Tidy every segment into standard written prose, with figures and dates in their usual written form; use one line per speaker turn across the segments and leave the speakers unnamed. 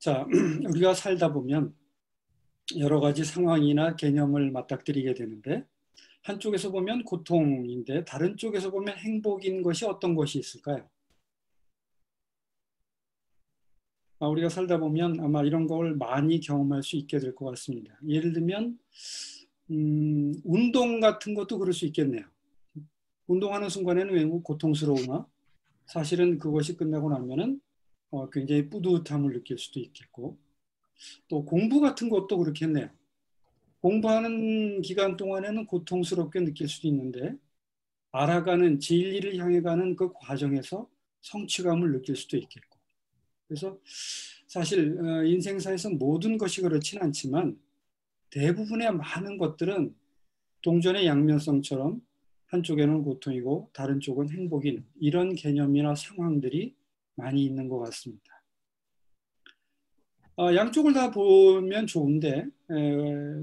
자, 우리가 살다 보면 여러 가지 상황이나 개념을 맞닥뜨리게 되는데 한쪽에서 보면 고통인데 다른 쪽에서 보면 행복인 것이 어떤 것이 있을까요? 우리가 살다 보면 아마 이런 걸 많이 경험할 수 있게 될 것 같습니다. 예를 들면 운동 같은 것도 그럴 수 있겠네요. 운동하는 순간에는 왜 고통스러우나 사실은 그것이 끝나고 나면은 굉장히 뿌듯함을 느낄 수도 있겠고 또 공부 같은 것도 그렇겠네요. 공부하는 기간 동안에는 고통스럽게 느낄 수도 있는데 알아가는 진리를 향해 가는 그 과정에서 성취감을 느낄 수도 있겠고 그래서 사실 인생사에서 모든 것이 그렇지는 않지만 대부분의 많은 것들은 동전의 양면성처럼 한쪽에는 고통이고 다른 쪽은 행복인 이런 개념이나 상황들이 많이 있는 것 같습니다. 양쪽을 다 보면 좋은데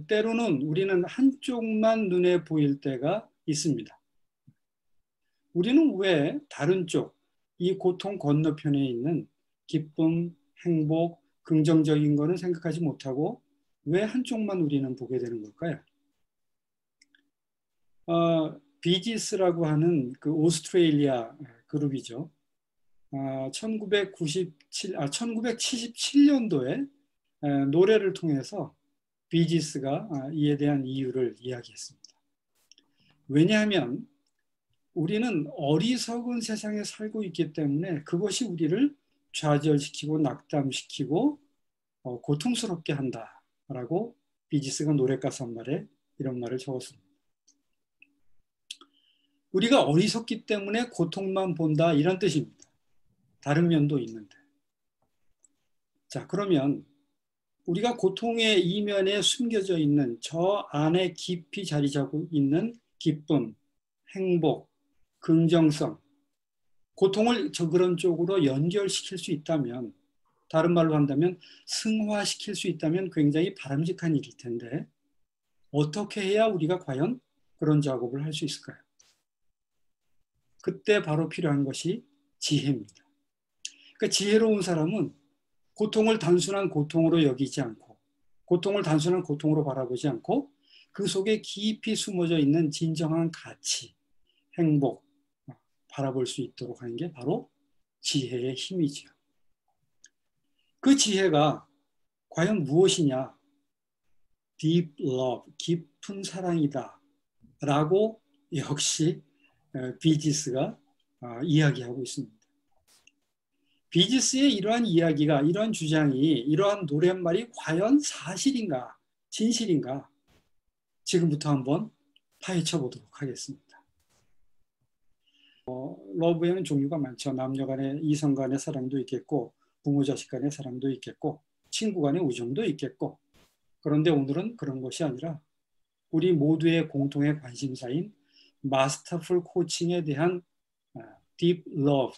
때로는 우리는 한쪽만 눈에 보일 때가 있습니다. 우리는 왜 다른 쪽, 이 고통 건너편에 있는 기쁨, 행복, 긍정적인 거는 생각하지 못하고 왜 한쪽만 우리는 보게 되는 걸까요? 비지스라고 하는 그 오스트레일리아 그룹이죠. 1977년도에 노래를 통해서 비지스가 이에 대한 이유를 이야기했습니다. 왜냐하면 우리는 어리석은 세상에 살고 있기 때문에 그것이 우리를 좌절시키고 낙담시키고 고통스럽게 한다라고 비지스가 노래가사 한 말에 이런 말을 적었습니다. 우리가 어리석기 때문에 고통만 본다 이런 뜻입니다. 다른 면도 있는데. 자, 그러면 우리가 고통의 이면에 숨겨져 있는 저 안에 깊이 자리 잡고 있는 기쁨, 행복, 긍정성, 고통을 그런 쪽으로 연결시킬 수 있다면, 다른 말로 한다면 승화시킬 수 있다면 굉장히 바람직한 일일 텐데 어떻게 해야 우리가 과연 그런 작업을 할 수 있을까요? 그때 바로 필요한 것이 지혜입니다. 그러니까 지혜로운 사람은 고통을 단순한 고통으로 여기지 않고 고통을 단순한 고통으로 바라보지 않고 그 속에 깊이 숨어져 있는 진정한 가치, 행복 바라볼 수 있도록 하는 게 바로 지혜의 힘이지요. 그 지혜가 과연 무엇이냐? Deep love, 깊은 사랑이다 라고 역시 비지스가 이야기하고 있습니다. 비지스의 이러한 이야기가, 이러한 주장이, 이러한 노랫말이 과연 사실인가, 진실인가? 지금부터 한번 파헤쳐 보도록 하겠습니다. 러브에는 종류가 많죠. 남녀 간의, 이성 간의 사랑도 있겠고, 부모 자식 간의 사랑도 있겠고, 친구 간의 우정도 있겠고, 그런데 오늘은 그런 것이 아니라 우리 모두의 공통의 관심사인 마스터풀 코칭에 대한 딥 러브,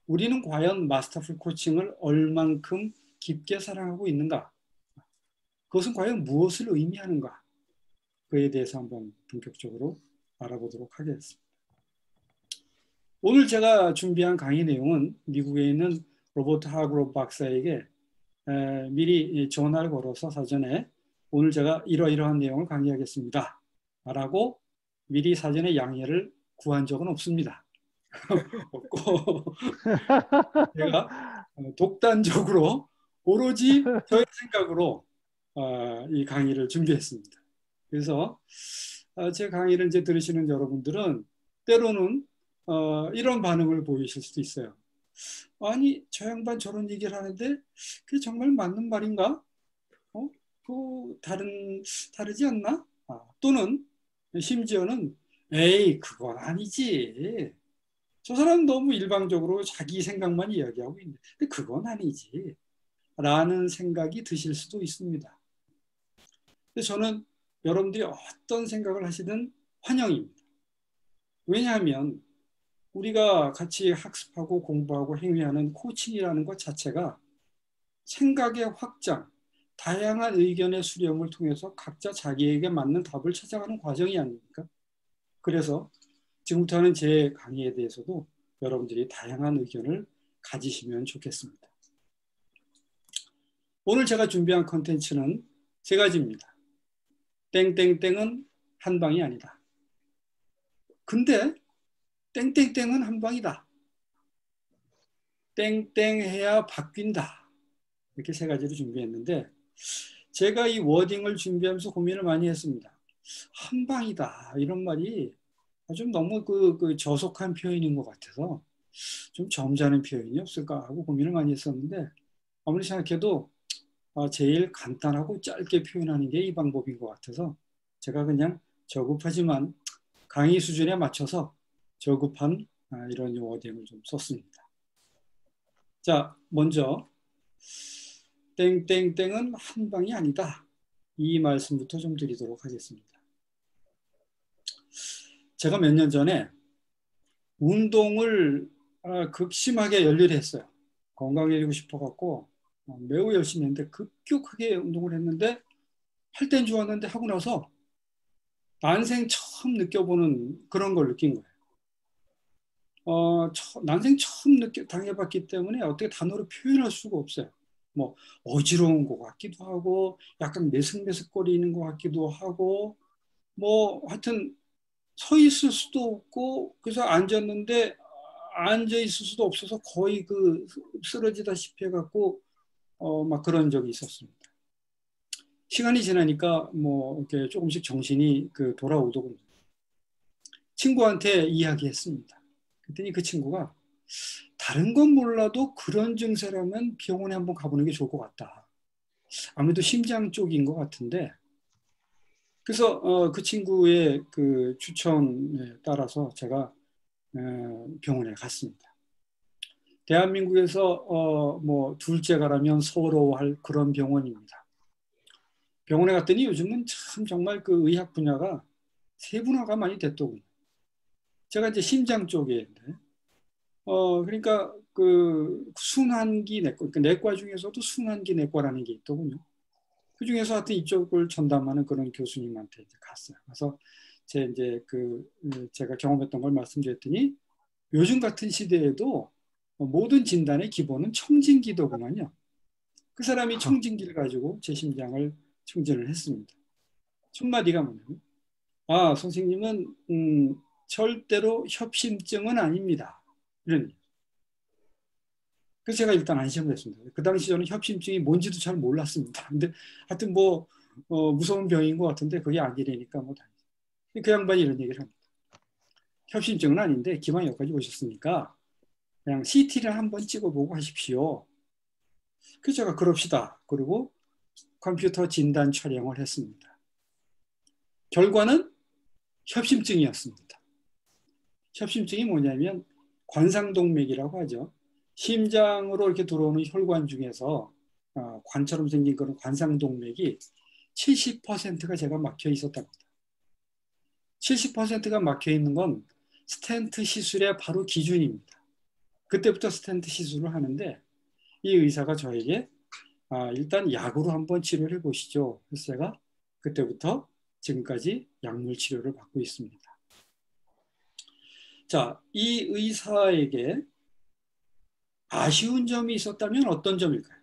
우리는 과연 마스터풀 코칭을 얼만큼 깊게 사랑하고 있는가? 그것은 과연 무엇을 의미하는가? 그에 대해서 한번 본격적으로 알아보도록 하겠습니다. 오늘 제가 준비한 강의 내용은 미국에 있는 로버트 하그로 박사에게 미리 전화를 걸어서 사전에 오늘 제가 이러이러한 내용을 강의하겠습니다 라고 미리 사전에 양해를 구한 적은 없습니다. 없고 제가 독단적으로 오로지 저의 생각으로 이 강의를 준비했습니다. 그래서 제 강의를 이제 들으시는 여러분들은 때로는 이런 반응을 보이실 수도 있어요. 아니, 저 양반 저런 얘기를 하는데 그게 정말 맞는 말인가? 다르지 않나? 또는 심지어는 에이, 그건 아니지. 저 사람 너무 일방적으로 자기 생각만 이야기하고 있는데 그건 아니지 라는 생각이 드실 수도 있습니다. 근데 저는 여러분들이 어떤 생각을 하시든 환영입니다. 왜냐하면 우리가 같이 학습하고 공부하고 행위하는 코칭이라는 것 자체가 생각의 확장, 다양한 의견의 수렴을 통해서 각자 자기에게 맞는 답을 찾아가는 과정이 아닙니까? 그래서 지금부터는 제 강의에 대해서도 여러분들이 다양한 의견을 가지시면 좋겠습니다. 오늘 제가 준비한 컨텐츠는 세 가지입니다. 땡땡땡은 한 방이 아니다. 근데 땡땡땡은 한 방이다. 땡땡해야 바뀐다. 이렇게 세 가지를 준비했는데 제가 이 워딩을 준비하면서 고민을 많이 했습니다. 한 방이다. 이런 말이 좀 너무 그 저속한 표현인 것 같아서 좀 점잖은 표현이 없을까 하고 고민을 많이 했었는데 아무리 생각해도 제일 간단하고 짧게 표현하는 게 이 방법인 것 같아서 제가 그냥 저급하지만 강의 수준에 맞춰서 저급한 이런 워딩을 좀 썼습니다. 자, 먼저 땡땡땡은 한 방이 아니다. 이 말씀부터 좀 드리도록 하겠습니다. 제가 몇 년 전에 운동을 극심하게 열렬했어요. 건강해지고 싶어갖고 매우 열심히 했는데 급격하게 운동을 했는데 할 땐 좋았는데 하고 나서 난생 처음 느껴보는 그런 걸 느낀 거예요. 난생 처음 당해봤기 때문에 어떻게 단어로 표현할 수가 없어요. 뭐 어지러운 것 같기도 하고 약간 메슥메슥거리는 것 같기도 하고 뭐 하여튼 서 있을 수도 없고 그래서 앉았는데 앉아 있을 수도 없어서 거의 그 쓰러지다시피 해갖고 막 그런 적이 있었습니다. 시간이 지나니까 뭐 이렇게 조금씩 정신이 돌아오더군요. 친구한테 이야기했습니다. 그랬더니 그 친구가 다른 건 몰라도 그런 증세라면 병원에 한번 가보는 게 좋을 것 같다. 아무래도 심장 쪽인 것 같은데 그래서 그 친구의 그 추천에 따라서 제가 병원에 갔습니다. 대한민국에서 뭐 둘째가라면 서러워할 그런 병원입니다. 병원에 갔더니 요즘은 참 정말 그 의학 분야가 세분화가 많이 됐더군요. 제가 이제 심장 쪽인데 그러니까 그 순환기 내과, 그러니까 내과 중에서도 순환기 내과라는 게 있더군요. 그 중에서 하여튼 이쪽을 전담하는 그런 교수님한테 이제 갔어요. 그래서 제가 경험했던 걸 말씀드렸더니 요즘 같은 시대에도 모든 진단의 기본은 청진기더구만요. 그 사람이 청진기를 가지고 제 심장을 청진을 했습니다. 첫 마디가 뭐냐면, 선생님은 절대로 협심증은 아닙니다. 이런 얘기. 그래서 제가 일단 안심을 했습니다. 그 당시 저는 협심증이 뭔지도 잘 몰랐습니다. 근데 하여튼 뭐 무서운 병인 것 같은데 그게 아니라니까 뭐 그 양반이 이런 얘기를 합니다. 협심증은 아닌데 기왕 여기까지 오셨으니까 그냥 CT를 한번 찍어보고 하십시오. 그래서 제가 그럽시다. 그리고 컴퓨터 진단 촬영을 했습니다. 결과는 협심증이었습니다. 협심증이 뭐냐면 관상동맥이라고 하죠. 심장으로 이렇게 들어오는 혈관 중에서 관처럼 생긴 그런 관상동맥이 70%가 제가 막혀 있었답니다. 70%가 막혀 있는 건 스텐트 시술의 바로 기준입니다. 그때부터 스텐트 시술을 하는데 이 의사가 저에게 일단 약으로 한번 치료를 해보시죠. 그래서 제가 그때부터 지금까지 약물 치료를 받고 있습니다. 자, 이 의사에게 아쉬운 점이 있었다면 어떤 점일까요?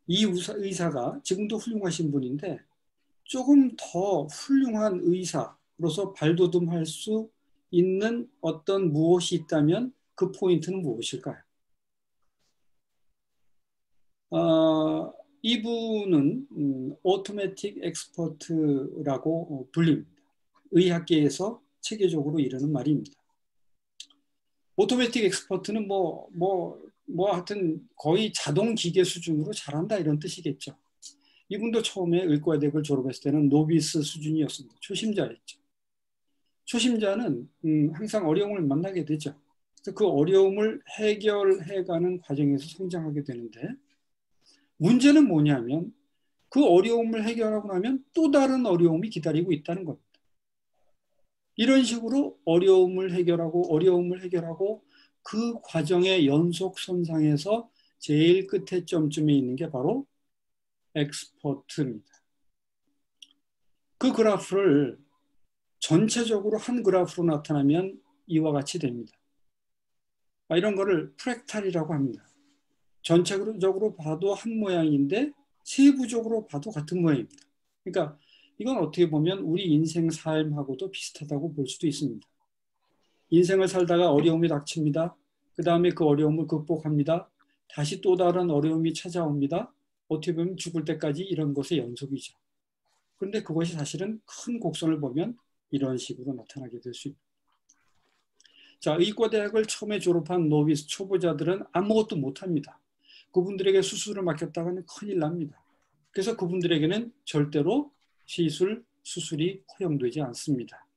이 의사가 지금도 훌륭하신 분인데 조금 더 훌륭한 의사로서 발돋움할 수 있는 어떤 무엇이 있다면 그 포인트는 무엇일까요? 이분은 오토매틱 엑스퍼트라고 불립니다. 의학계에서 체계적으로 이르는 말입니다. 오토매틱 엑스퍼트는 하여튼 거의 자동 기계 수준으로 잘한다 이런 뜻이겠죠. 이분도 처음에 의과대학을 졸업했을 때는 노비스 수준이었습니다. 초심자였죠. 초심자는 항상 어려움을 만나게 되죠. 그래서 그 어려움을 해결해가는 과정에서 성장하게 되는데 문제는 뭐냐면 그 어려움을 해결하고 나면 또 다른 어려움이 기다리고 있다는 겁니다. 이런 식으로 어려움을 해결하고 그 과정의 연속선상에서 제일 끝에 점쯤에 있는 게 바로 엑스퍼트입니다. 그 그래프를 전체적으로 한 그래프로 나타나면 이와 같이 됩니다. 이런 거를 프랙탈이라고 합니다. 전체적으로 봐도 한 모양인데 세부적으로 봐도 같은 모양입니다. 그러니까 이건 어떻게 보면 우리 인생 삶하고도 비슷하다고 볼 수도 있습니다. 인생을 살다가 어려움이 닥칩니다. 그 다음에 그 어려움을 극복합니다. 다시 또 다른 어려움이 찾아옵니다. 어떻게 보면 죽을 때까지 이런 것의 연속이죠. 그런데 그것이 사실은 큰 곡선을 보면 이런 식으로 나타나게 될 수 있습니다. 자, 의과대학을 처음에 졸업한 노비스 초보자들은 아무것도 못합니다. 그분들에게 수술을 맡겼다가는 큰일 납니다. 그래서 그분들에게는 절대로 수술이 허용되지 않습니다.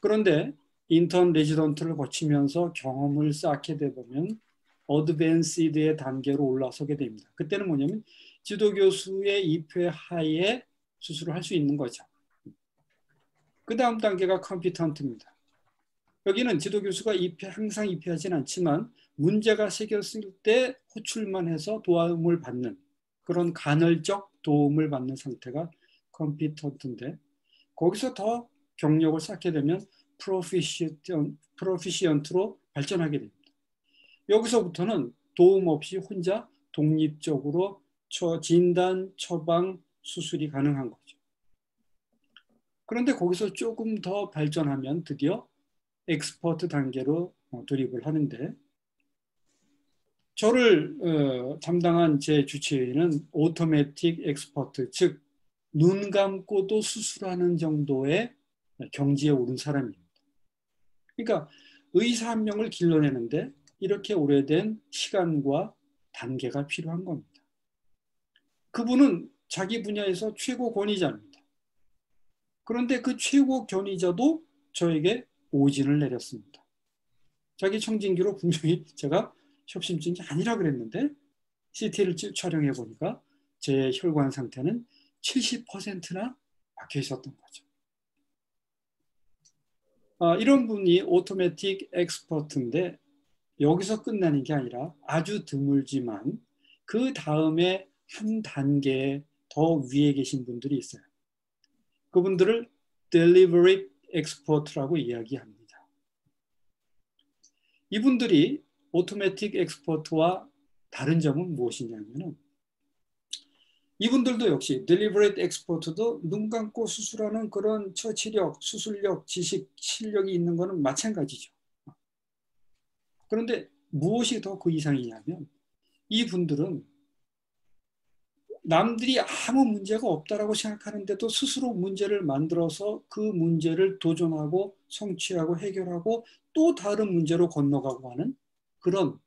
그런데 인턴 레지던트를 거치면서 경험을 쌓게 되면 어드밴시드의 단계로 올라서게 됩니다. 그때는 뭐냐면 지도교수의 입회 하에 수술을 할 수 있는 거죠. 그 다음 단계가 컴피턴트입니다. 여기는 지도교수가 항상 입회하지는 않지만 문제가 생겼을 때 호출만 해서 도움을 받는 그런 간헐적 도움을 받는 상태가 컴피턴트인데 거기서 더 경력을 쌓게 되면 프로피시언트로 발전하게 됩니다. 여기서부터는 도움 없이 혼자 독립적으로 진단, 처방, 수술이 가능한 거죠. 그런데 거기서 조금 더 발전하면 드디어 엑스퍼트 단계로 돌입을 하는데 저를 담당한 제 주치의는 오토매틱 엑스퍼트, 즉 눈 감고도 수술하는 정도의 경지에 오른 사람입니다. 그러니까 의사 한 명을 길러내는데 이렇게 오래된 시간과 단계가 필요한 겁니다. 그분은 자기 분야에서 최고 권위자입니다. 그런데 그 최고 권위자도 저에게 오진을 내렸습니다. 자기 청진기로 분명히 제가 협심증이 아니라 그랬는데 CT를 촬영해 보니까 제 혈관 상태는 70%나 막혀 있었던 거죠. 이런 분이 오토매틱 엑스퍼트인데 여기서 끝나는 게 아니라 아주 드물지만 그 다음에 한 단계 더 위에 계신 분들이 있어요. 그분들을 delivery expert라고 이야기합니다. 이분들이 오토매틱 엑스퍼트와 다른 점은 무엇이냐면은 이분들도 역시 delivery expert도 눈 감고 수술하는 그런 처치력, 수술력, 지식, 실력이 있는 것은 마찬가지죠. 그런데 무엇이 더 그 이상이냐면 이분들은 남들이 아무 문제가 없다라고 생각하는데도 스스로 문제를 만들어서 그 문제를 도전하고 성취하고 해결하고 또 다른 문제로 건너가고 하는 그런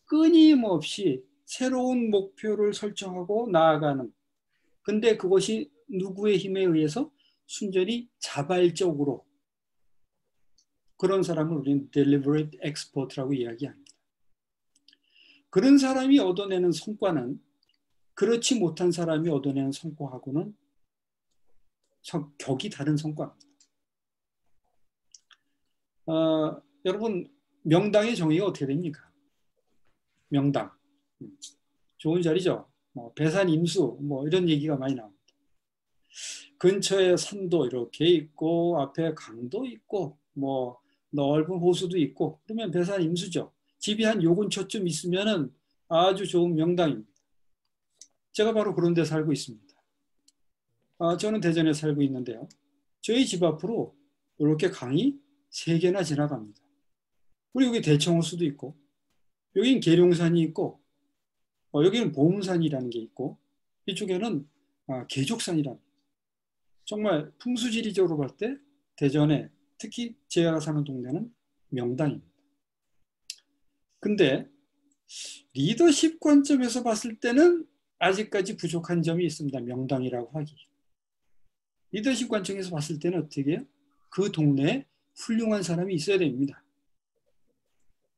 끊임없이 새로운 목표를 설정하고 나아가는 근데 그것이 누구의 힘에 의해서 순전히 자발적으로 그런 사람을 우리는 deliberate expert라고 이야기합니다. 그런 사람이 얻어내는 성과는 그렇지 못한 사람이 얻어내는 성과하고는 격이 다른 성과입니다. 여러분 명당의 정의가 어떻게 됩니까? 명당 좋은 자리죠. 배산 임수 이런 얘기가 많이 나옵니다. 근처에 산도 이렇게 있고 앞에 강도 있고 넓은 호수도 있고 그러면 배산 임수죠. 집이 한 요 근처쯤 있으면은 아주 좋은 명당입니다. 제가 바로 그런 데 살고 있습니다. 저는 대전에 살고 있는데요. 저희 집 앞으로 이렇게 강이 3개나 지나갑니다. 그리고 여기 대청호수도 있고 여기는 계룡산이 있고 여기는 보문산이라는 게 있고 이쪽에는 계족산이라는 정말 풍수지리적으로 볼 때 대전에 특히 제가 사는 동네는 명당입니다. 근데 리더십 관점에서 봤을 때는 아직까지 부족한 점이 있습니다. 명당이라고 하기. 리더십 관점에서 봤을 때는 어떻게 해요? 그 동네에 훌륭한 사람이 있어야 됩니다.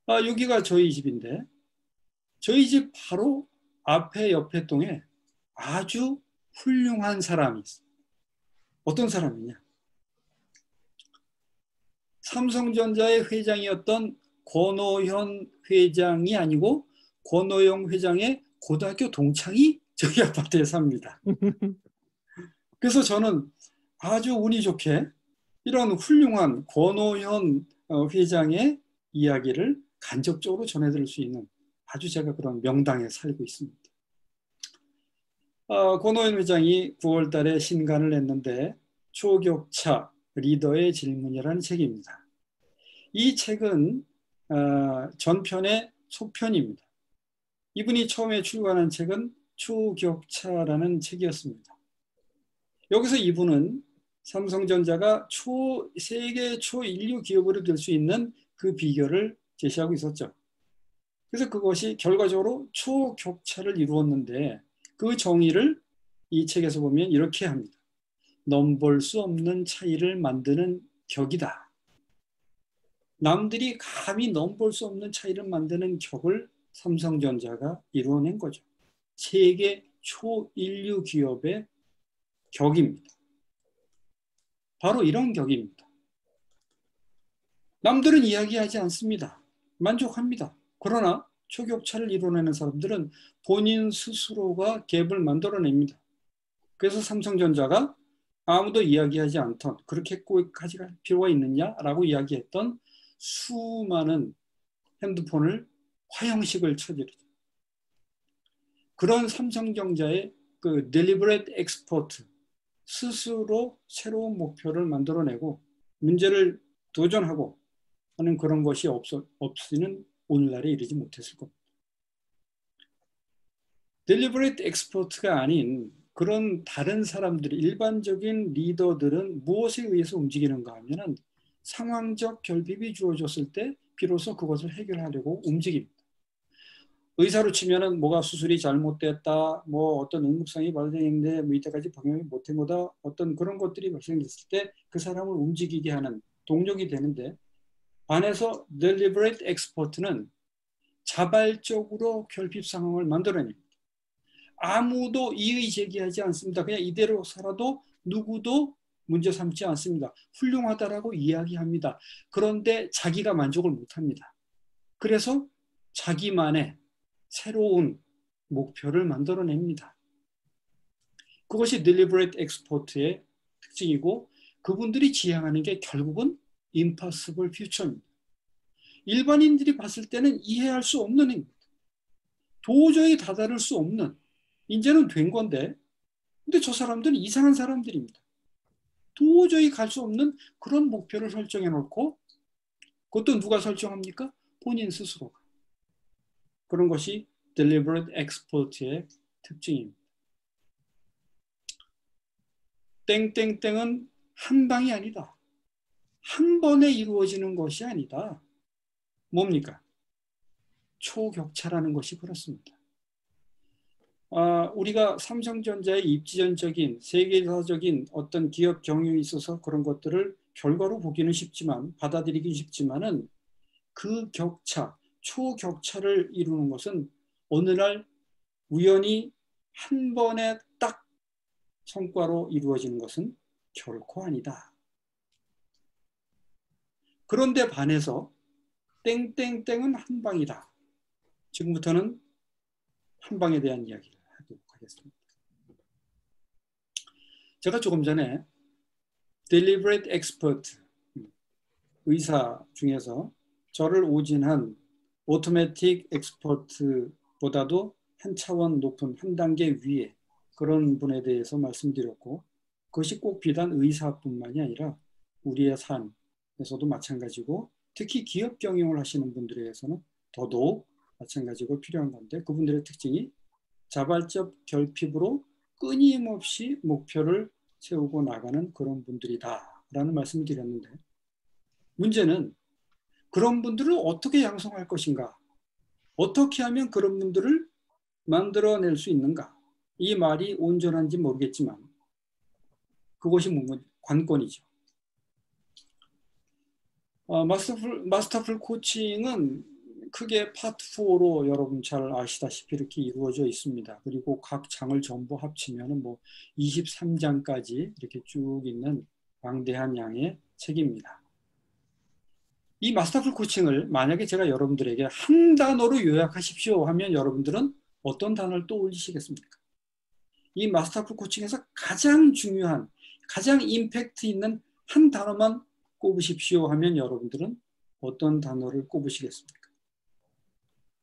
여기가 저희 집인데 저희 집 바로 앞에 옆에 동에 아주 훌륭한 사람이 있어요. 어떤 사람이냐? 삼성전자의 회장이었던 권오현 회장이 아니고 권오영 회장의 고등학교 동창이 저희 아파트에 삽니다. 그래서 저는 아주 운이 좋게 이런 훌륭한 권오현 회장의 이야기를 간접적으로 전해드릴 수 있는 아주 제가 그런 명당에 살고 있습니다. 권오현 회장이 9월 달에 신간을 냈는데 초격차 리더의 질문이라는 책입니다. 이 책은 전편의 소편입니다. 이분이 처음에 출간한 책은 초격차라는 책이었습니다. 여기서 이분은 삼성전자가 세계 초인류 기업으로 될 수 있는 그 비결을 제시하고 있었죠. 그래서 그것이 결과적으로 초격차를 이루었는데 그 정의를 이 책에서 보면 이렇게 합니다. 넘볼 수 없는 차이를 만드는 격이다. 남들이 감히 넘볼 수 없는 차이를 만드는 격을 삼성전자가 이루어낸 거죠. 세계 초인류 기업의 격입니다. 바로 이런 격입니다. 남들은 이야기하지 않습니다. 만족합니다. 그러나 초격차를 이뤄내는 사람들은 본인 스스로가 갭을 만들어냅니다. 그래서 삼성전자가 아무도 이야기하지 않던 그렇게 꼭 가져갈 필요가 있느냐라고 이야기했던 수많은 핸드폰을 화형식을 쳐드리죠. 그런 삼성전자의 그 deliberate export, 스스로 새로운 목표를 만들어내고 문제를 도전하고 하는 그런 것이 없이는 오늘날에 이르지 못했을 겁니다. deliberate export가 아닌 그런 다른 사람들이 일반적인 리더들은 무엇에 의해서 움직이는가 하면은 상황적 결핍이 주어졌을 때 비로소 그것을 해결하려고 움직입니다. 의사로 치면은 뭐가 수술이 잘못됐다, 뭐 어떤 응급상이 발생했는데 뭐 이때까지 방역이 못한 거다, 어떤 그런 것들이 발생했을 때 그 사람을 움직이게 하는 동력이 되는데, 반해서 deliberate export는 자발적으로 결핍 상황을 만들어냅니다. 아무도 이의 제기하지 않습니다. 그냥 이대로 살아도 누구도 문제 삼지 않습니다. 훌륭하다라고 이야기합니다. 그런데 자기가 만족을 못합니다. 그래서 자기만의 새로운 목표를 만들어냅니다. 그것이 deliberate export의 특징이고, 그분들이 지향하는 게 결국은 impossible future입니다. 일반인들이 봤을 때는 이해할 수 없는 행위입니다. 도저히 다다를 수 없는, 이제는 된 건데, 근데 저 사람들은 이상한 사람들입니다. 도저히 갈 수 없는 그런 목표를 설정해 놓고, 그것도 누가 설정합니까? 본인 스스로가. 그런 것이 deliberate export의 특징입니다. 땡땡땡은 한 방이 아니다. 한 번에 이루어지는 것이 아니다. 뭡니까? 초격차라는 것이 그렇습니다. 우리가 삼성전자의 입지전적인 세계사적인 어떤 기업 경영에 있어서 그런 것들을 결과로 보기는 쉽지만, 받아들이긴 쉽지만은 그 격차, 초격차를 이루는 것은 오늘날 우연히 한 번에 딱 성과로 이루어지는 것은 결코 아니다. 그런데 반해서 땡땡땡은 한 방이다. 지금부터는 한 방에 대한 이야기를 하도록 하겠습니다. 제가 조금 전에 deliberate expert, 의사 중에서 저를 오진한 automatic expert보다도 한 차원 높은, 한 단계 위에 그런 분에 대해서 말씀드렸고, 그것이 꼭 비단 의사뿐만이 아니라 우리의 삶에서도 마찬가지고, 특히 기업 경영을 하시는 분들에 대해서는 더더욱 마찬가지고 필요한 건데, 그분들의 특징이 자발적 결핍으로 끊임없이 목표를 세우고 나가는 그런 분들이다라는 말씀을 드렸는데, 문제는 그런 분들을 어떻게 양성할 것인가, 어떻게 하면 그런 분들을 만들어낼 수 있는가. 이 말이 온전한지 모르겠지만 그것이 관건이죠. 마스터풀 코칭은 크게 파트 4로 여러분 잘 아시다시피 이렇게 이루어져 있습니다. 그리고 각 장을 전부 합치면 뭐 23장까지 이렇게 쭉 있는 방대한 양의 책입니다. 이 마스터풀 코칭을 만약에 제가 여러분들에게 한 단어로 요약하십시오 하면 여러분들은 어떤 단어를 떠올리시겠습니까? 이 마스터풀 코칭에서 가장 중요한, 가장 임팩트 있는 한 단어만 꼽으십시오 하면 여러분들은 어떤 단어를 꼽으시겠습니까?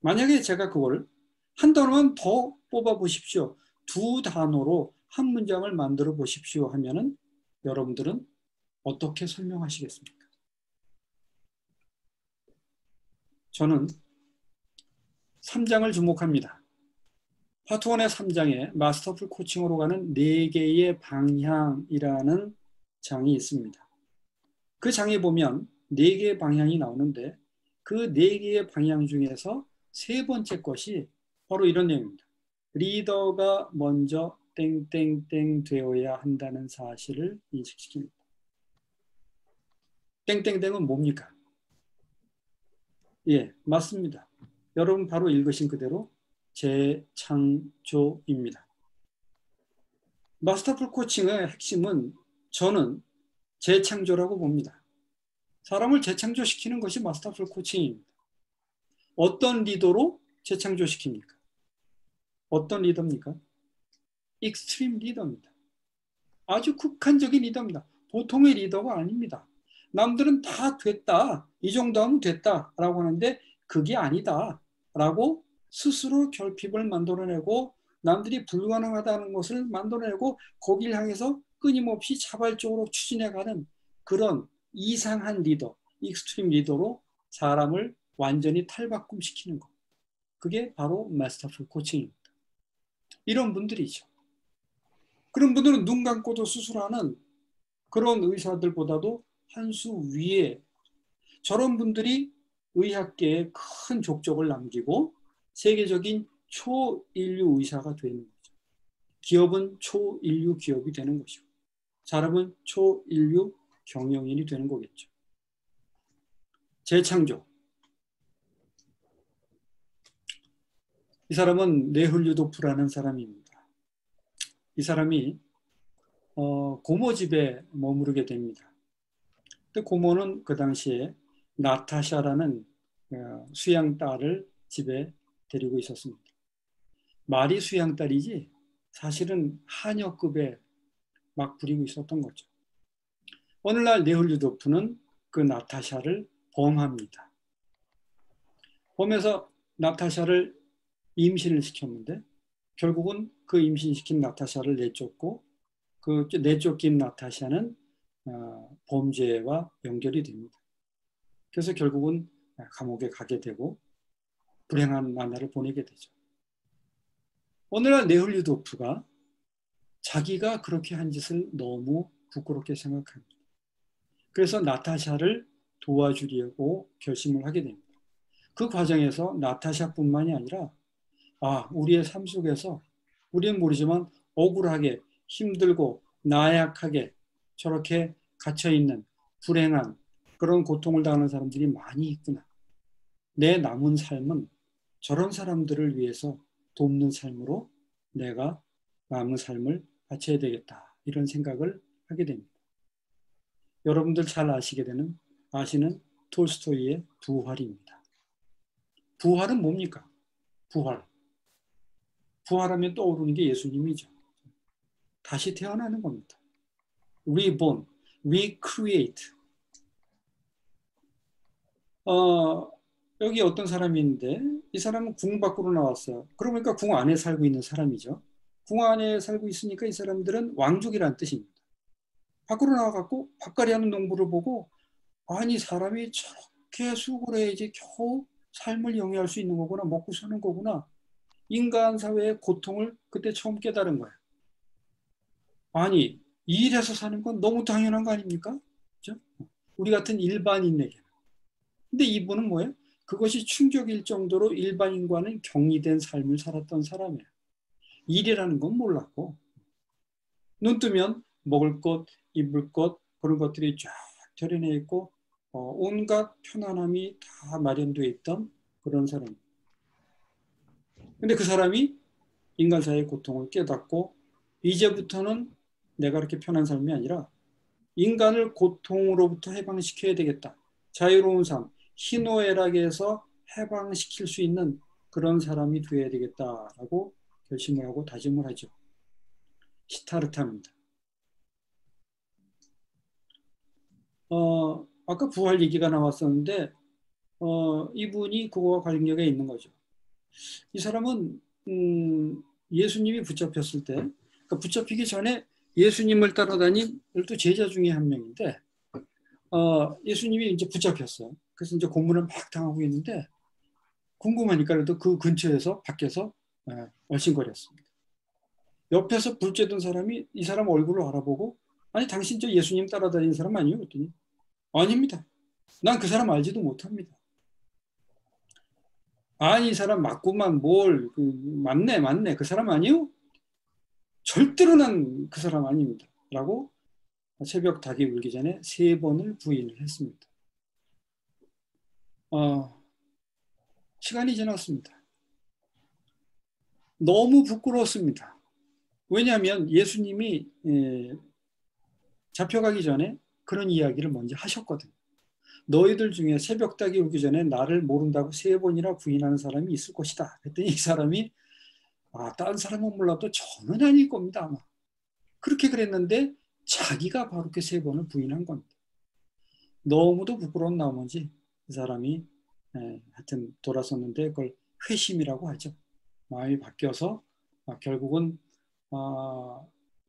만약에 제가 그걸 한 단어만 더 뽑아 보십시오. 두 단어로 한 문장을 만들어 보십시오 하면은 여러분들은 어떻게 설명하시겠습니까? 저는 3장을 주목합니다. 파트 1의 3장에 마스터풀 코칭으로 가는 4개의 방향이라는 장이 있습니다. 그 장에 보면 4개의 방향이 나오는데 그 4개의 방향 중에서 세 번째 것이 바로 이런 내용입니다. 리더가 먼저 땡땡땡 되어야 한다는 사실을 인식시킵니다. 땡땡땡은 뭡니까? 예, 맞습니다. 여러분 바로 읽으신 그대로 재창조입니다. 마스터풀 코칭의 핵심은 저는 재창조라고 봅니다. 사람을 재창조시키는 것이 마스터풀 코칭입니다. 어떤 리더로 재창조시킵니까? 어떤 리더입니까? 익스트림 리더입니다. 아주 극한적인 리더입니다. 보통의 리더가 아닙니다. 남들은 다 됐다, 이 정도 하면 됐다 라고 하는데 그게 아니다 라고 스스로 결핍을 만들어내고 남들이 불가능하다는 것을 만들어내고 거기를 향해서 끊임없이 자발적으로 추진해가는 그런 이상한 리더, 익스트림 리더로 사람을 완전히 탈바꿈시키는 것. 그게 바로 마스터풀 코칭입니다. 이런 분들이죠. 그런 분들은 눈 감고도 수술하는 그런 의사들보다도 한 수 위에 저런 분들이 의학계에 큰 족적을 남기고 세계적인 초인류 의사가 되는 거죠. 기업은 초인류 기업이 되는 것이고 사람은 초인류 경영인이 되는 거겠죠. 재창조. 이 사람은 네훌류도프라는 사람입니다. 이 사람이 고모 집에 머무르게 됩니다. 근데 고모는 그 당시에 나타샤라는 수양딸을 집에 데리고 있었습니다. 말이 수양딸이지 사실은 하녀급에 막 부리고 있었던 거죠. 어느 날 네훌류도프는 그 나타샤를 범합니다. 범해서 나타샤를 임신을 시켰는데 결국은 그 임신시킨 나타샤를 내쫓고 그 내쫓긴 나타샤는 범죄와 연결이 됩니다. 그래서 결국은 감옥에 가게 되고 불행한 나날을 보내게 되죠. 어느 날 네훌류도프가 자기가 그렇게 한 짓을 너무 부끄럽게 생각합니다. 그래서 나타샤를 도와주려고 결심을 하게 됩니다. 그 과정에서 나타샤뿐만이 아니라 우리의 삶 속에서 우리는 모르지만 억울하게 힘들고 나약하게 저렇게 갇혀있는 불행한 그런 고통을 당하는 사람들이 많이 있구나. 내 남은 삶은 저런 사람들을 위해서 돕는 삶으로 내가 남은 삶을 바쳐야 되겠다. 이런 생각을 하게 됩니다. 여러분들 잘 아시는 톨스토이의 부활입니다. 부활은 뭡니까? 부활. 부활하면 떠오르는 게 예수님이죠. 다시 태어나는 겁니다. Reborn, recreate. 여기 어떤 사람이 있는데 이 사람은 궁 밖으로 나왔어요. 그러니까 궁 안에 살고 있는 사람이죠. 궁 안에 살고 있으니까 이 사람들은 왕족이라는 뜻입니다. 밖으로 나와갖고 밭갈이 하는 농부를 보고 아니 사람이 저렇게 수고를 해야지 겨우 삶을 영위할 수 있는 거구나. 먹고 사는 거구나. 인간 사회의 고통을 그때 처음 깨달은 거예요. 아니 일해서 사는 건 너무 당연한 거 아닙니까? 그렇죠? 우리 같은 일반인에게. 근데 이분은 뭐예요? 그것이 충격일 정도로 일반인과는 격리된 삶을 살았던 사람이에요. 일이라는 건 몰랐고 눈 뜨면 먹을 것, 입을 것 그런 것들이 쫙 들여내 있고 온갖 편안함이 다 마련되어 있던 그런 사람. 근데 그 사람이 인간 사회의 고통을 깨닫고 이제부터는 내가 그렇게 편한 삶이 아니라 인간을 고통으로부터 해방시켜야 되겠다. 자유로운 삶, 희노애락에서 해방시킬 수 있는 그런 사람이 되어야 되겠다라고 결심을 하고 다짐을 하죠. 시타르타입니다. 아까 부활 얘기가 나왔었는데 이분이 그거와 관련이 있는 거죠. 이 사람은 예수님이 붙잡혔을 때, 그러니까 붙잡히기 전에 예수님을 따라다닌 12제자 중에 한 명인데, 예수님이 이제 붙잡혔어요. 그래서 이제 고문을 막 당하고 있는데, 궁금하니까 그래도 그 근처에서 밖에서 얼씬거렸습니다. 옆에서 불 쬐던 사람이 이 사람 얼굴을 알아보고, 아니 당신 저 예수님 따라다니는 사람 아니에요? 그랬더니 아닙니다. 난 그 사람 알지도 못합니다. 아니 이 사람 맞구만 맞네 그 사람 아니요? 절대로 난 그 사람 아닙니다. 라고 새벽 닭이 울기 전에 3번을 부인을 했습니다. 시간이 지났습니다. 너무 부끄러웠습니다. 왜냐하면 예수님이 잡혀가기 전에 그런 이야기를 먼저 하셨거든요. 너희들 중에 새벽 닭이 울기 전에 나를 모른다고 3번이나 부인하는 사람이 있을 것이다. 그랬더니 이 사람이 다른 사람은 몰라도 저는 아닐 겁니다. 아마. 그렇게 그랬는데 자기가 바로 그 3번을 부인한 겁니다. 너무도 부끄러운 나머지 그 사람이 하여튼 돌아섰는데 그걸 회심이라고 하죠. 마음이 바뀌어서 결국은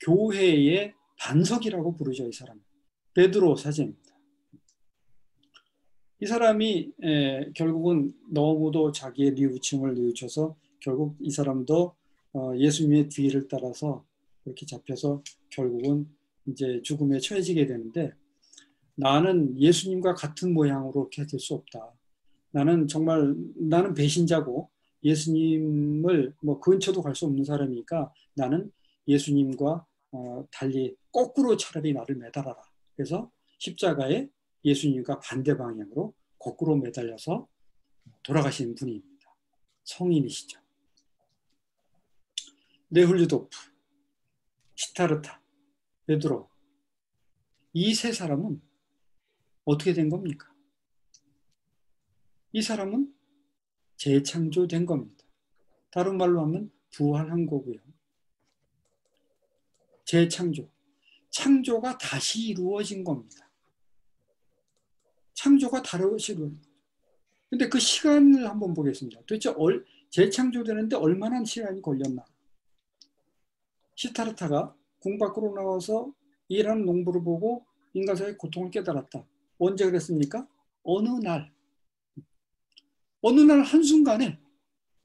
교회의 반석이라고 부르죠. 이 사람. 베드로 사제입니다. 이 사람이 결국은 너무도 자기의 뉘우침을 뉘우쳐서 결국 이 사람도 예수님의 뒤를 따라서 그렇게 잡혀서 결국은 이제 죽음에 처해지게 되는데 나는 예수님과 같은 모양으로 이렇게 될 수 없다. 나는 배신자고 예수님을 뭐 근처도 갈 수 없는 사람이니까 나는 예수님과 달리 거꾸로 차라리 나를 매달아라. 그래서 십자가에 예수님과 반대 방향으로 거꾸로 매달려서 돌아가신 분입니다. 성인이시죠. 네훌류도프, 시타르타, 베드로 이 3사람은 어떻게 된 겁니까? 이 사람은 재창조된 겁니다. 다른 말로 하면 부활한 거고요. 재창조. 창조가 다시 이루어진 겁니다. 창조가 다시 이루어진 겁니다. 근데 그 시간을 한번 보겠습니다. 도대체 재창조되는데 얼마나 시간이 걸렸나? 시타르타가 궁 밖으로 나와서 일하는 농부를 보고 인간사의 고통을 깨달았다. 언제 그랬습니까? 어느 날 한순간에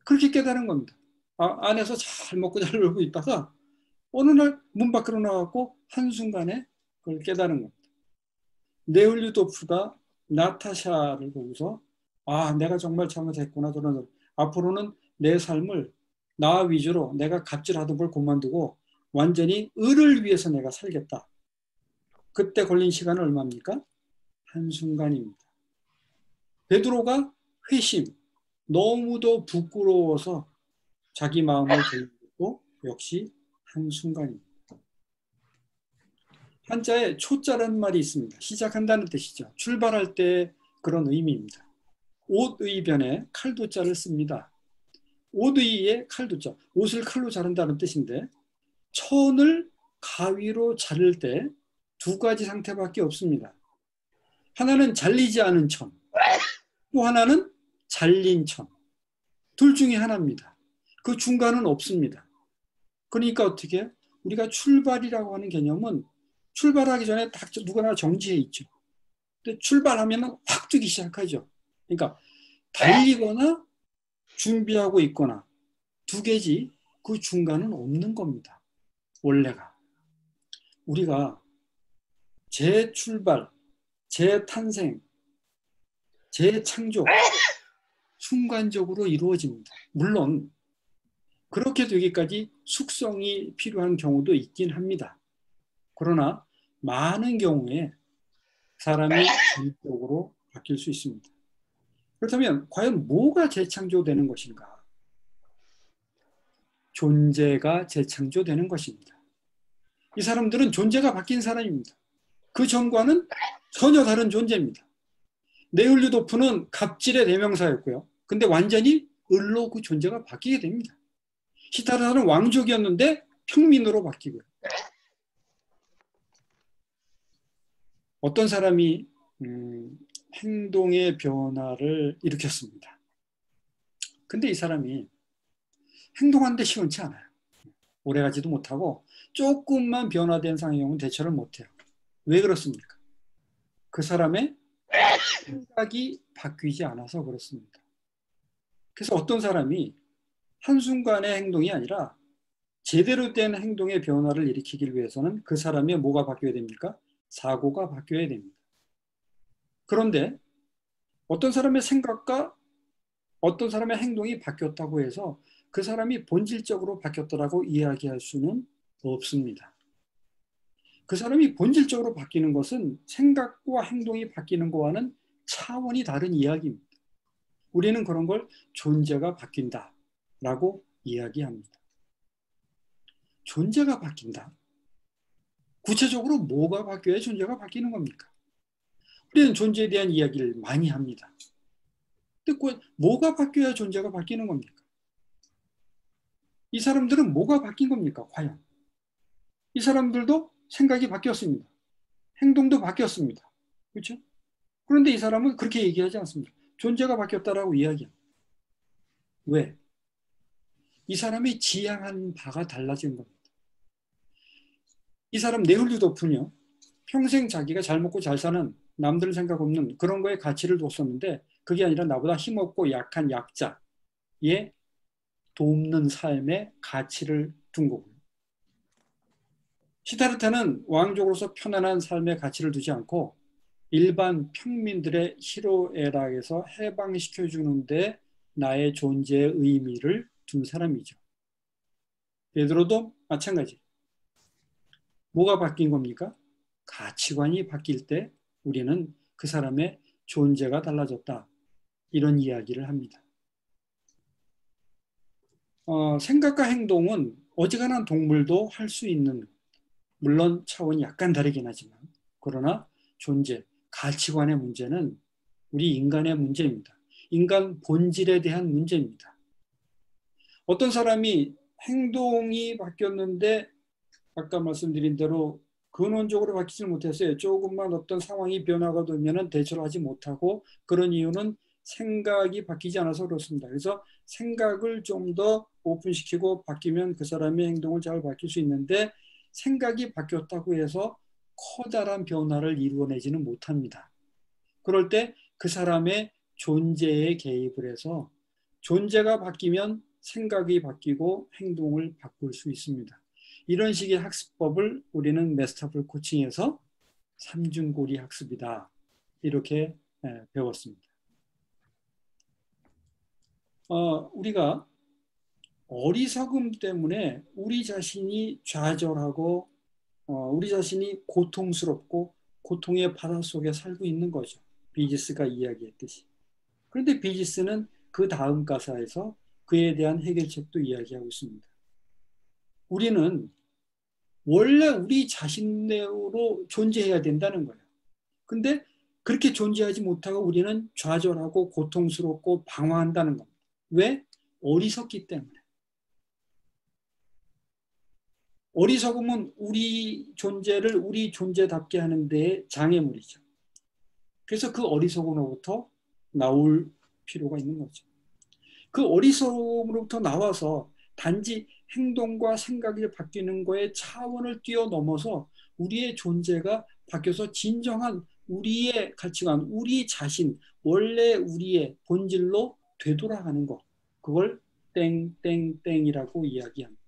그렇게 깨달은 겁니다. 안에서 잘 먹고 잘 놀고 있다가 어느 날 문 밖으로 나왔고 한순간에 그걸 깨달은 겁니다. 네올류도프가 나타샤를 보고서 내가 정말 잘못했구나. 저는 앞으로는 내 삶을 나 위주로 내가 갑질하던 걸 그만두고 완전히 을을 위해서 내가 살겠다. 그때 걸린 시간은 얼마입니까? 한순간입니다. 베드로가 회심, 너무도 부끄러워서 자기 마음을 돌리고 역시 한순간입니다. 한자에 초자라는 말이 있습니다. 시작한다는 뜻이죠. 출발할 때 그런 의미입니다. 옷의변에 칼도자를 씁니다. 옷의에 칼도자, 옷을 칼로 자른다는 뜻인데 천을 가위로 자를 때 2가지 상태밖에 없습니다. 하나는 잘리지 않은 천, 또 하나는 잘린 천. 둘 중에 하나입니다. 그 중간은 없습니다. 그러니까 어떻게? 우리가 출발이라고 하는 개념은 출발하기 전에 딱 누구나 정지해 있죠. 근데 출발하면 확 뜨기 시작하죠. 그러니까 달리거나 준비하고 있거나 2개지 그 중간은 없는 겁니다. 원래가. 우리가 재출발, 재탄생, 재창조 순간적으로 이루어집니다. 물론 그렇게 되기까지 숙성이 필요한 경우도 있긴 합니다. 그러나 많은 경우에 사람이 전적으로 바뀔 수 있습니다. 그렇다면 과연 뭐가 재창조되는 것인가? 존재가 재창조되는 것입니다. 이 사람들은 존재가 바뀐 사람입니다. 그 전과는 전혀 다른 존재입니다. 네올류도프는 갑질의 대명사였고요. 근데 완전히 을로 그 존재가 바뀌게 됩니다. 시타르타는 왕족이었는데 평민으로 바뀌고요. 어떤 사람이 행동의 변화를 일으켰습니다. 근데 이 사람이 행동하는데 시원치 않아요. 오래가지도 못하고 조금만 변화된 상황이면 대처를 못해요. 왜 그렇습니까? 그 사람의 생각이 바뀌지 않아서 그렇습니다. 그래서 어떤 사람이 한순간의 행동이 아니라 제대로 된 행동의 변화를 일으키기 위해서는 그 사람의 뭐가 바뀌어야 됩니까? 사고가 바뀌어야 됩니다. 그런데 어떤 사람의 생각과 어떤 사람의 행동이 바뀌었다고 해서 그 사람이 본질적으로 바뀌었다고 이야기할 수는 없습니다. 그 사람이 본질적으로 바뀌는 것은 생각과 행동이 바뀌는 것과는 차원이 다른 이야기입니다. 우리는 그런 걸 존재가 바뀐다라고 이야기합니다. 존재가 바뀐다. 구체적으로 뭐가 바뀌어야 존재가 바뀌는 겁니까? 우리는 존재에 대한 이야기를 많이 합니다. 근데 뭐가 바뀌어야 존재가 바뀌는 겁니까? 이 사람들은 뭐가 바뀐 겁니까? 과연 이 사람들도 생각이 바뀌었습니다. 행동도 바뀌었습니다. 그렇죠? 그런데 이 사람은 그렇게 얘기하지 않습니다. 존재가 바뀌었다라고 이야기합니다. 왜? 이 사람이 지향한 바가 달라진 겁니다. 이 사람 네흘류도프는요, 평생 자기가 잘 먹고 잘 사는 남들 생각 없는 그런 거에 가치를 뒀었는데 그게 아니라 나보다 힘없고 약한 약자의 돕는 삶에 가치를 둔 거고요. 시다르타는 왕족으로서 편안한 삶의 가치를 두지 않고 일반 평민들의 희로애락에서 해방시켜주는데 나의 존재의 의미를 둔 사람이죠. 베드로도 마찬가지. 뭐가 바뀐 겁니까? 가치관이 바뀔 때 우리는 그 사람의 존재가 달라졌다. 이런 이야기를 합니다. 생각과 행동은 어지간한 동물도 할 수 있는, 물론 차원이 약간 다르긴 하지만, 그러나 존재, 가치관의 문제는 우리 인간의 문제입니다. 인간 본질에 대한 문제입니다. 어떤 사람이 행동이 바뀌었는데 아까 말씀드린 대로 근원적으로 바뀌지 못했어요. 조금만 어떤 상황이 변화가 되면 대처를 하지 못하고 그런 이유는 생각이 바뀌지 않아서 그렇습니다. 그래서 생각을 좀 더 오픈시키고 바뀌면 그 사람의 행동을 잘 바뀔 수 있는데 생각이 바뀌었다고 해서 커다란 변화를 이루어내지는 못합니다. 그럴 때 그 사람의 존재에 개입을 해서 존재가 바뀌면 생각이 바뀌고 행동을 바꿀 수 있습니다. 이런 식의 학습법을 우리는 메스터풀 코칭에서 삼중고리 학습이다. 이렇게 배웠습니다. 우리가 어리석음 때문에 우리 자신이 좌절하고 우리 자신이 고통스럽고 고통의 바다 속에 살고 있는 거죠. 비지스가 이야기했듯이. 그런데 비지스는 그 다음 가사에서 그에 대한 해결책도 이야기하고 있습니다. 우리는 원래 우리 자신대로 존재해야 된다는 거예요. 근데 그렇게 존재하지 못하고 우리는 좌절하고 고통스럽고 방황한다는 겁니다. 왜? 어리석기 때문에. 어리석음은 우리 존재를 우리 존재답게 하는 데에 장애물이죠. 그래서 그 어리석음으로부터 나올 필요가 있는 거죠. 그 어리석음으로부터 나와서 단지 행동과 생각이 바뀌는 거에 차원을 뛰어넘어서 우리의 존재가 바뀌어서 진정한 우리의 가치관, 우리 자신, 원래 우리의 본질로 되돌아가는 것. 그걸 땡땡땡이라고 이야기합니다.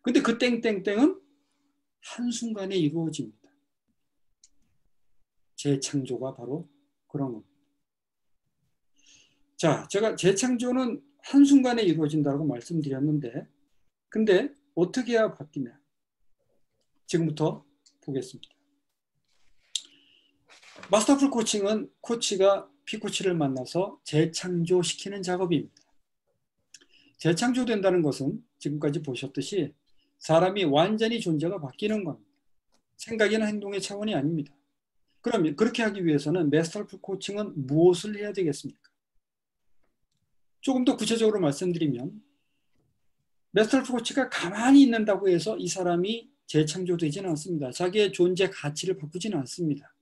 근데 그 땡땡땡은 한순간에 이루어집니다. 재창조가 바로 그런 겁니다. 자, 제가 재창조는 한순간에 이루어진다고 말씀드렸는데, 근데 어떻게 해야 바뀌냐? 지금부터 보겠습니다. 마스터풀 코칭은 코치가 피코치를 만나서 재창조시키는 작업입니다. 재창조된다는 것은 지금까지 보셨듯이 사람이 완전히 존재가 바뀌는 겁니다. 생각이나 행동의 차원이 아닙니다. 그럼 그렇게 하기 위해서는 마스터풀 코칭은 무엇을 해야 되겠습니까? 조금 더 구체적으로 말씀드리면 마스터풀 코치가 가만히 있는다고 해서 이 사람이 재창조되지는 않습니다. 자기의 존재 가치를 바꾸지는 않습니다.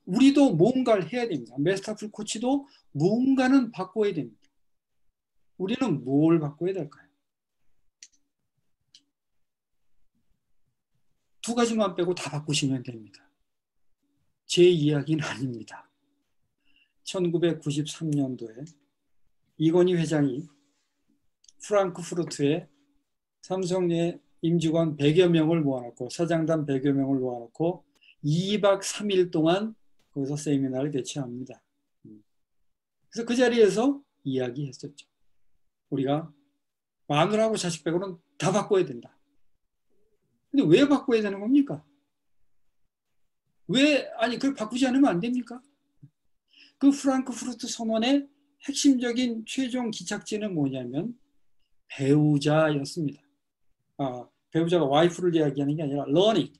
우리도 뭔가를 해야 됩니다. 마스터풀 코치도 뭔가는 바꿔야 됩니다. 우리는 뭘 바꿔야 될까요? 두 가지만 빼고 다 바꾸시면 됩니다. 제 이야기는 아닙니다. 1993년도에 이건희 회장이 프랑크푸르트에 삼성의 임직원 100여 명을 모아놓고 사장단 100여 명을 모아놓고 2박 3일 동안 거기서 세미나를 개최합니다. 그래서 그 자리에서 이야기했었죠. 우리가 마누라하고 자식 빼고는 다 바꿔야 된다. 근데 왜 바꿔야 되는 겁니까? 아니, 그걸 바꾸지 않으면 안 됩니까? 그 프랑크푸르트 선언의 핵심적인 최종 기착지는 뭐냐면 배우자였습니다. 배우자가 와이프를 이야기하는 게 아니라 러닝.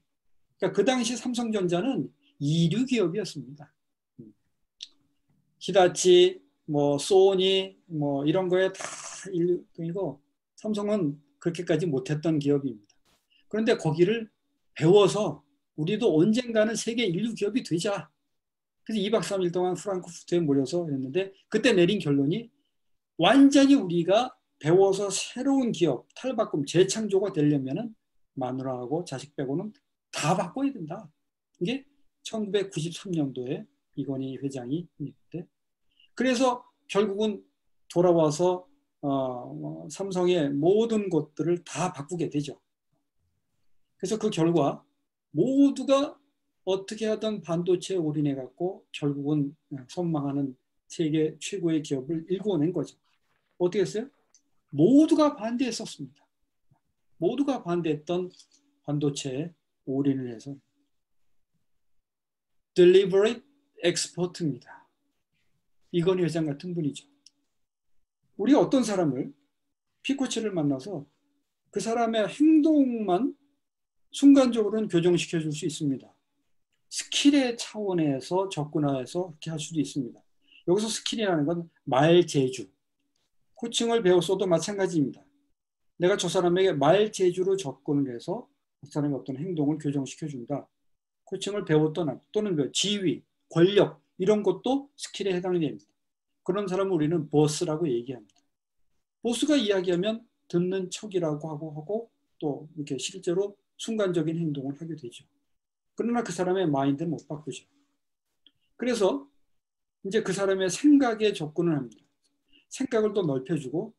그러니까 그 당시 삼성전자는 이류 기업이었습니다. 히다치, 뭐 소니, 뭐 이런 거에 다 일등이고 삼성은 그렇게까지 못했던 기업입니다. 그런데 거기를 배워서 우리도 언젠가는 세계 인류 기업이 되자. 그래서 2박 3일 동안 프랑크푸르트에 모여서 했는데 그때 내린 결론이 완전히 우리가 배워서 새로운 기업, 탈바꿈, 재창조가 되려면은 마누라하고 자식 빼고는 다 바꿔야 된다. 이게 1993년도에 이건희 회장이 했는데 그래서 결국은 돌아와서 삼성의 모든 것들을 다 바꾸게 되죠. 그래서 그 결과 모두가 어떻게 하던 반도체에 올인해 갖고 결국은 선망하는 세계 최고의 기업을 일궈낸 거죠. 어떻게 했어요? 모두가 반대했었습니다. 모두가 반대했던 반도체에 올인을 해서 deliberate export입니다. 이건희 회장 같은 분이죠. 우리 어떤 사람을 피코치를 만나서 그 사람의 행동만 순간적으로는 교정시켜 줄 수 있습니다. 스킬의 차원에서 접근해서 그렇게 할 수도 있습니다. 여기서 스킬이라는 건 말재주. 코칭을 배웠어도 마찬가지입니다. 내가 저 사람에게 말재주로 접근을 해서 그 사람의 어떤 행동을 교정시켜준다. 코칭을 배웠던 또는 지위, 권력 이런 것도 스킬에 해당이 됩니다. 그런 사람을 우리는 보스라고 얘기합니다. 보스가 이야기하면 듣는 척이라고 하고 또 이렇게 실제로 순간적인 행동을 하게 되죠. 그러나 그 사람의 마인드는 못 바꾸죠. 그래서 이제 그 사람의 생각에 접근을 합니다. 생각을 또 넓혀주고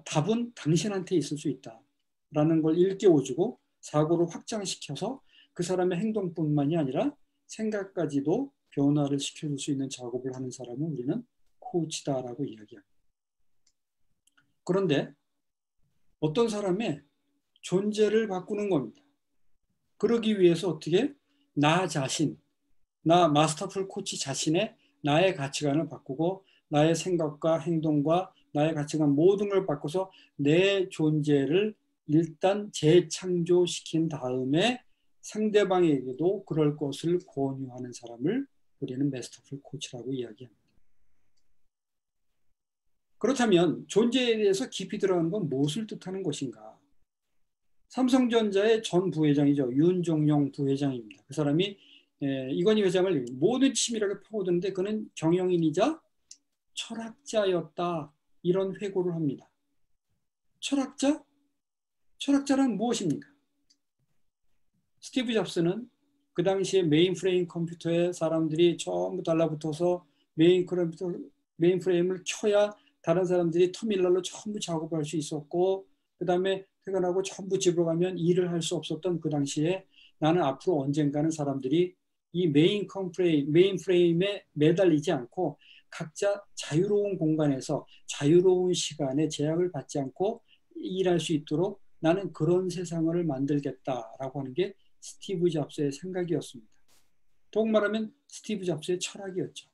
답은 당신한테 있을 수 있다라는 걸 일깨워주고 사고를 확장시켜서 그 사람의 행동뿐만이 아니라 생각까지도 변화를 시켜줄 수 있는 작업을 하는 사람은 우리는 코치다라고 이야기합니다. 그런데 어떤 사람의 존재를 바꾸는 겁니다. 그러기 위해서 어떻게 나 자신, 나 마스터풀 코치 자신의 나의 가치관을 바꾸고 나의 생각과 행동과 나의 가치관 모든 걸 바꿔서 내 존재를 일단 재창조시킨 다음에 상대방에게도 그럴 것을 권유하는 사람을 우리는 마스터풀 코치라고 이야기합니다. 그렇다면 존재에 대해서 깊이 들어가는 건 무엇을 뜻하는 것인가? 삼성전자의 전 부회장이죠. 윤종용 부회장입니다. 그 사람이 이건희 회장을 모든 치밀하게 파고드는데 그는 경영인이자 철학자였다. 이런 회고를 합니다. 철학자? 철학자란 무엇입니까? 스티브 잡스는 그 당시에 메인프레임 컴퓨터에 사람들이 전부 달라붙어서 메인프레임을 켜야 다른 사람들이 터미널로 전부 작업할 수 있었고 그 다음에 퇴근하고 전부 집으로 가면 일을 할 수 없었던 그 당시에 나는 앞으로 언젠가는 사람들이 이 메인프레임에 매달리지 않고 각자 자유로운 공간에서 자유로운 시간에 제약을 받지 않고 일할 수 있도록 나는 그런 세상을 만들겠다라고 하는 게 스티브 잡스의 생각이었습니다. 더 말하면 스티브 잡스의 철학이었죠.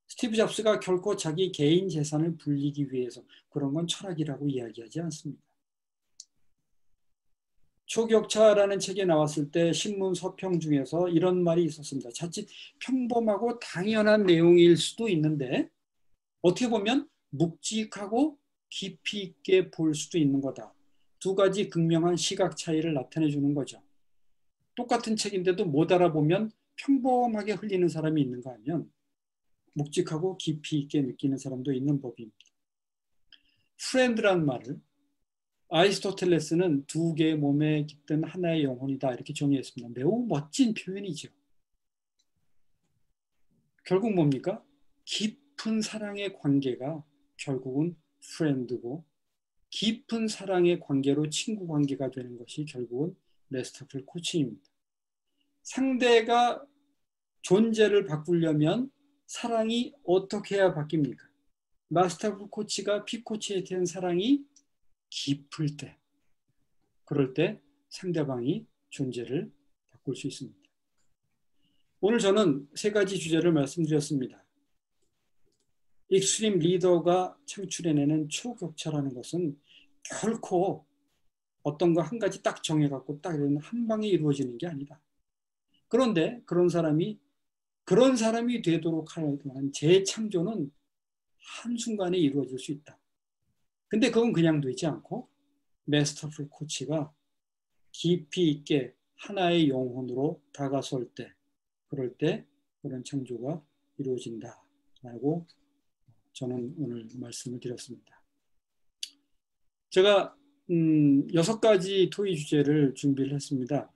스티브 잡스가 결코 자기 개인 재산을 불리기 위해서 그런 건 철학이라고 이야기하지 않습니다. 초격차라는 책에 나왔을 때 신문 서평 중에서 이런 말이 있었습니다. 자칫 평범하고 당연한 내용일 수도 있는데 어떻게 보면 묵직하고 깊이 있게 볼 수도 있는 거다. 두 가지 극명한 시각 차이를 나타내 주는 거죠. 똑같은 책인데도 못 알아보면 평범하게 흘리는 사람이 있는가 하면 묵직하고 깊이 있게 느끼는 사람도 있는 법입니다. friend란 말을 아리스토텔레스는 두 개의 몸에 깃든 하나의 영혼이다 이렇게 정의했습니다. 매우 멋진 표현이죠. 결국 뭡니까? 깊은 사랑의 관계가 결국은 friend고 깊은 사랑의 관계로 친구 관계가 되는 것이 결국은 마스터풀 코칭입니다. 상대가 존재를 바꾸려면 사랑이 어떻게 해야 바뀝니까? 마스터풀 코치가 피코치에 대한 사랑이 깊을 때, 그럴 때 상대방이 존재를 바꿀 수 있습니다. 오늘 저는 세 가지 주제를 말씀드렸습니다. 익스트림 리더가 창출해내는 초격차라는 것은 결코 어떤 거 한 가지 딱 정해갖고 딱 이런 한 방에 이루어지는 게 아니다. 그런데 그런 사람이 되도록 하는 재창조는 한순간에 이루어질 수 있다. 근데 그건 그냥 되지 않고 마스터풀 코치가 깊이 있게 하나의 영혼으로 다가설 때, 그럴 때 그런 창조가 이루어진다라고 저는 오늘 말씀을 드렸습니다. 제가 6가지 토의 주제를 준비를 했습니다.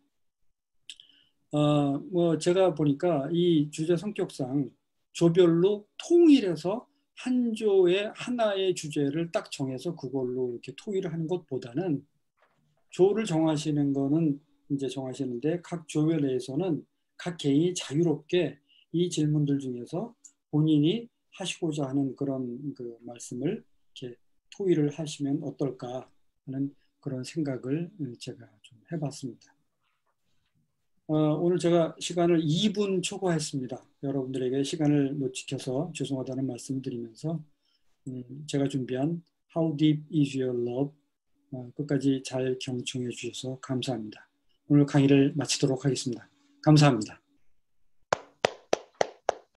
제가 보니까 이 주제 성격상 조별로 통일해서 한 조의 하나의 주제를 딱 정해서 그걸로 이렇게 토의를 하는 것보다는 조를 정하시는 거는 이제 정하시는데 각 조회 내에서는 각 개인이 자유롭게 이 질문들 중에서 본인이 하시고자 하는 그런 그 말씀을 이렇게 토의를 하시면 어떨까 하는 그런 생각을 제가 좀 해봤습니다. 오늘 제가 시간을 2분 초과했습니다. 여러분들에게 시간을 못 지켜서 죄송하다는 말씀을 드리면서 제가 준비한 How Deep is Your Love 끝까지 잘 경청해 주셔서 감사합니다. 오늘 강의를 마치도록 하겠습니다. 감사합니다.